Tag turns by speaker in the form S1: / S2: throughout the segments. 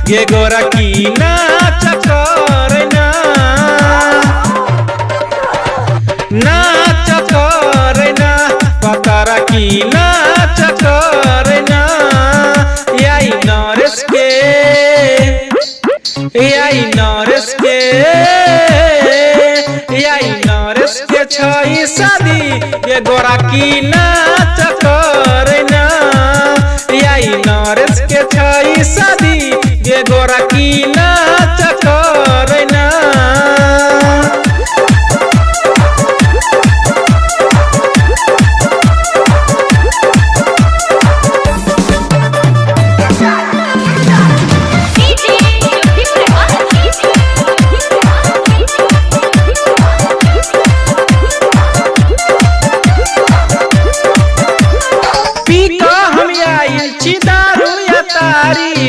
S1: गे गोरा की नाच करना नाच करना पतरा की नाच करना याई नरेश के याई नरेश के याई नरेश के छई शादी गे गोरा की नाच करना याई नरेश के छई शादी गे गोरा की नाच करना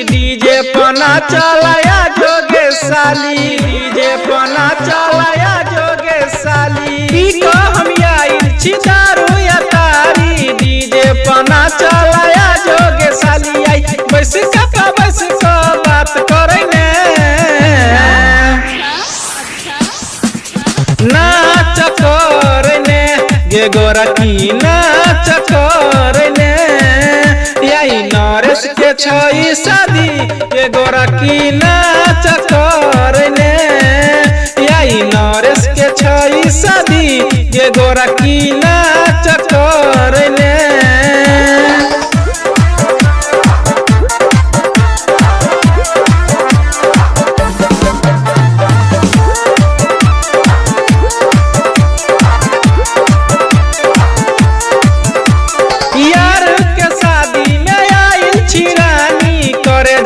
S1: डीजे पना चलाया जोगे साली डीजे पना चलाया जोगे साली को हम आई छी दारू या तारी डीजे पना चलाया जोगे साली आई बस का बात करे ने नाच करने गे गोरा की नाच करने याई नरेश के छई शादी गे गोरा की नाच करने याई नरेश के छई शादी गे गोरा की नाच करने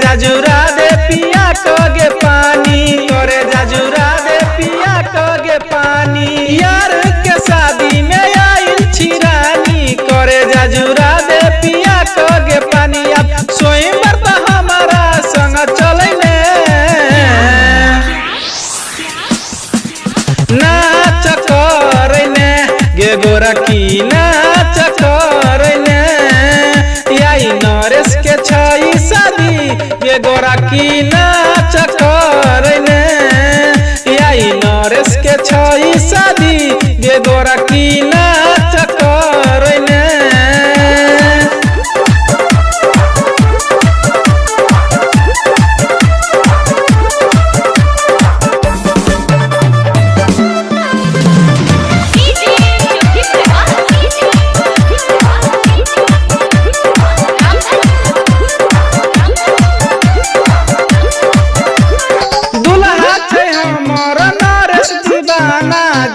S1: जाजुरा दे पिया कगे पानी करे जाजुरा दे पिया कगे पानी यार के शादी में आई छिरानी करे जाजुरा दे पिया कगे पानी अब स्वयंवर तो हमारा संग चले नाच करने गे गोरा की नाच करने याई नरेश के छई शादी गे गोरा की नाच करने याई नरेश के छई शादी गे गोरा की नाच करने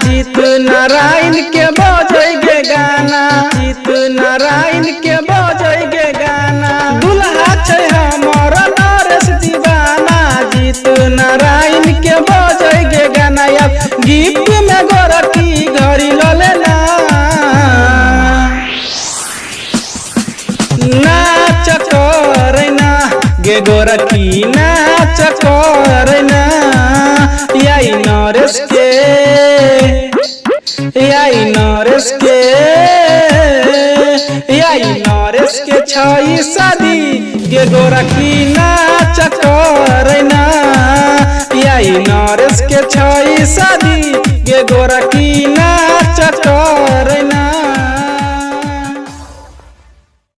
S1: जीत नारायण के बजेगे गाना जीत नारायण के बजेगे गाना दुल्हा छे हमर नरेश दीवाना जीत नारायण के बजेगे गाना अब गिफ्ट में गोरा की घड़ी ल लेना नाच करना गे गोरा की नाच करना याई नरेश के याई नरेश के याई नरेश के छई शादी गे गोरा की नाच करना याई नरेश के छई शादी गे गोरा की नाच करना।